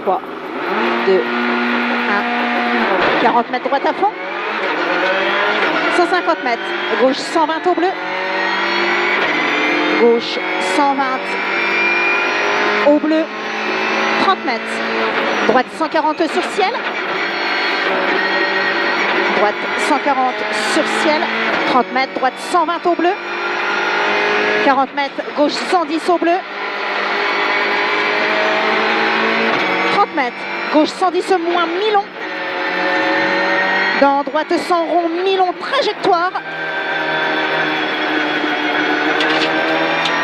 3, 2, 1. 40 mètres droite à fond. 150 mètres. Gauche 120 au bleu. Gauche 120 au bleu. 30 mètres. Droite 140 sur ciel. Droite 140 sur ciel. 30 mètres. Droite 120 au bleu. 40 mètres. Gauche 110 au bleu. 30 mètres. Gauche 110 moins mi-long. Dans droite 100 rond, mi-long, trajectoire.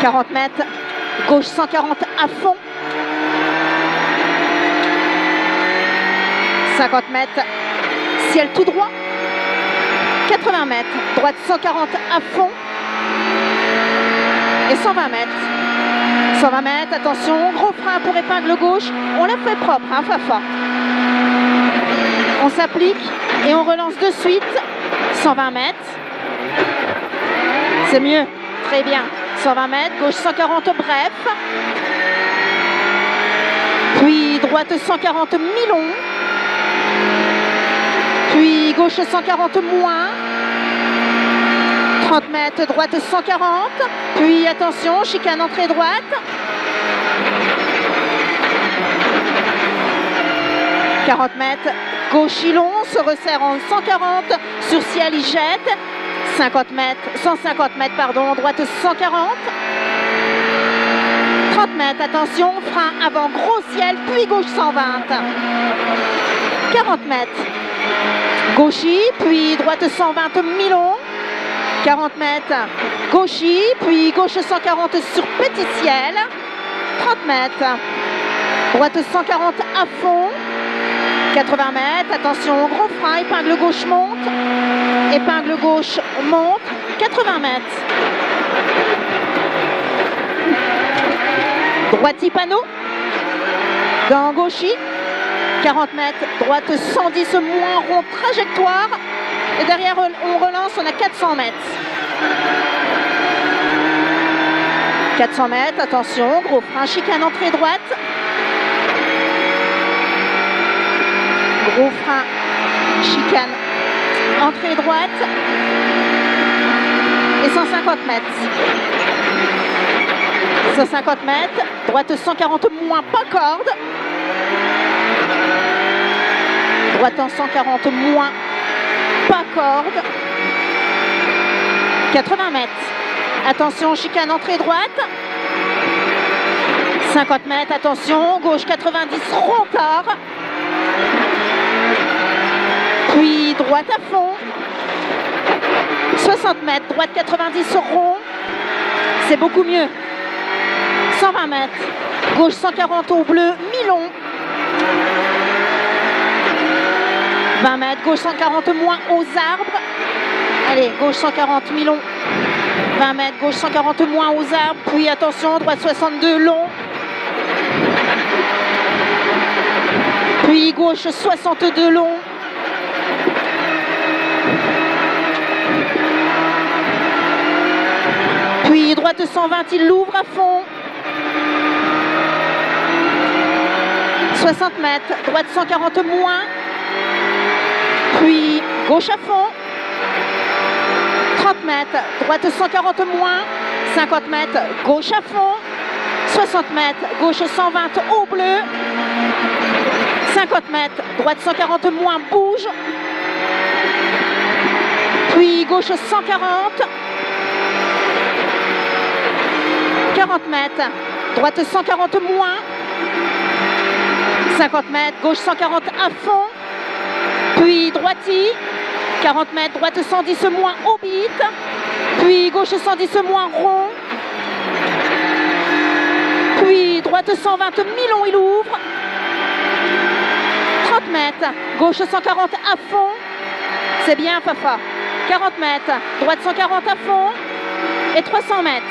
40 mètres. Gauche 140 à fond. 50 mètres. Ciel tout droit. 80 mètres. Droite 140 à fond. Et 120 mètres. 120 mètres, attention, gros frein pour épingle gauche. On l'a fait propre, hein, Fafa. On s'applique et on relance de suite. 120 mètres. C'est mieux, très bien. 120 mètres, gauche 140 bref. Puis droite 140 mi-long. Puis gauche 140 moins. 30 mètres, droite 140. Puis attention, chicane entrée droite. 40 mètres, gauche long, se resserre en 140. Sur ciel, il jette. 50 mètres, 150 mètres, pardon, droite 140. 30 mètres, attention, frein avant, gros ciel, puis gauche 120. 40 mètres, gauchy, puis droite 120 mi-long. 40 mètres, gauchy, puis gauche 140 sur petit ciel. 30 mètres, droite 140 à fond. 80 mètres, attention, gros frein, épingle gauche monte. Épingle gauche monte. 80 mètres. Droite panneau. Dans gauchy. 40 mètres, droite 110 moins rond, trajectoire. Et derrière, on relance, on a 400 mètres. 400 mètres, attention, gros frein, chicane entrée droite. Gros frein, chicane, entrée droite. Et 150 mètres. 150 mètres, droite 140 moins, pas corde. Droite en 140 moins, pas corde. 80 mètres. Attention, chicane entrée droite. 50 mètres, attention, gauche 90, rond-tard. Puis droite à fond. 60 mètres, droite 90 rond. C'est beaucoup mieux. 120 mètres, gauche 140 au bleu, mi-long. 20 mètres, gauche 140 moins aux arbres. Allez, gauche 140 mi-long. 20 mètres, gauche 140 moins aux arbres. Puis attention, droite 62 long. Puis gauche 62 long. Puis droite 120, il l'ouvre à fond. 60 mètres, droite 140 moins. Puis gauche à fond. 30 mètres, droite 140 moins. 50 mètres, gauche à fond. 60 mètres, gauche 120 au bleu. 50 mètres, droite 140 moins, bouge. Puis gauche 140. 40 mètres, droite 140 moins. 50 mètres, gauche 140 à fond. Puis droiti. 40 mètres, droite 110 moins au bit. Puis gauche 110 moins rond. Puis droite 120 mi-long, il ouvre. 30 mètres, gauche 140 à fond. C'est bien, Fafa. 40 mètres, droite 140 à fond. Et 300 mètres.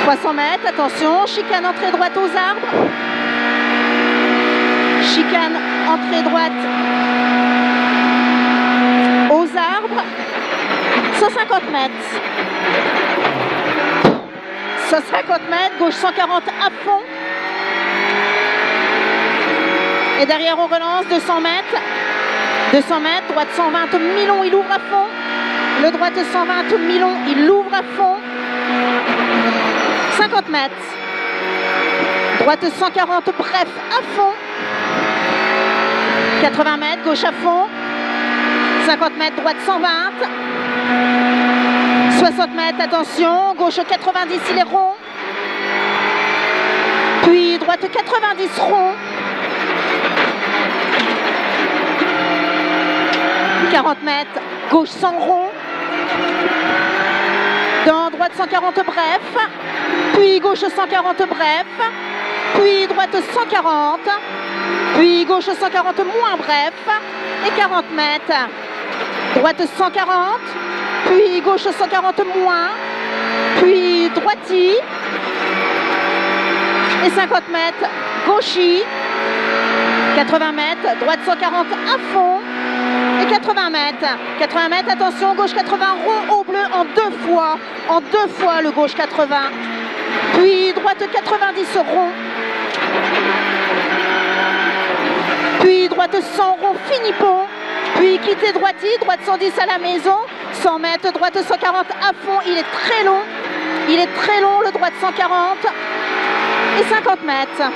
300 mètres, attention, chicane entrée droite aux arbres. Chicane entrée droite aux arbres. 150 mètres. 150 mètres, gauche 140 à fond. Et derrière on relance, 200 mètres. 200 mètres, droite 120, Milon, il ouvre à fond. Le droite 120, Milon, il ouvre à fond. 50 mètres. Droite 140, bref, à fond. 80 mètres, gauche à fond. 50 mètres, droite 120. 60 mètres, attention, gauche 90, il est rond. Puis droite 90, rond. 40 mètres, gauche 100 rond. Dans droite 140 bref. Puis gauche 140 bref. Puis droite 140. Puis gauche 140 moins bref. Et 40 mètres. Droite 140. Puis gauche 140 moins. Puis droiti. Et 50 mètres, gauchi. 80 mètres, droite 140 à fond. Et 80 mètres. 80 mètres, attention, gauche 80, rond au bleu en deux fois. En deux fois le gauche 80. Puis droite 90 rond. Puis droite 100 rond, fini pont. Puis quitter droiti, droite 110 à la maison. 100 mètres, droite 140 à fond. Il est très long. Il est très long, le droite 140. Et 50 mètres.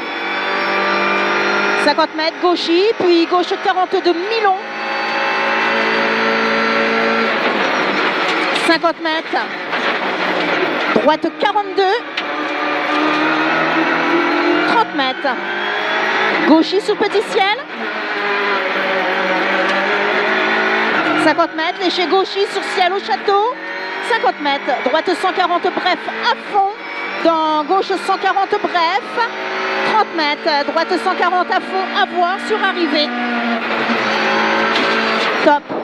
50 mètres, gauchi. Puis gauche 42, Milon. 50 mètres, droite 42, 30 mètres, gauchi sous petit ciel, 50 mètres, léger gauchi sur ciel au château, 50 mètres, droite 140 bref à fond, dans gauche 140 bref, 30 mètres, droite 140 à fond à voir sur arrivée. Top.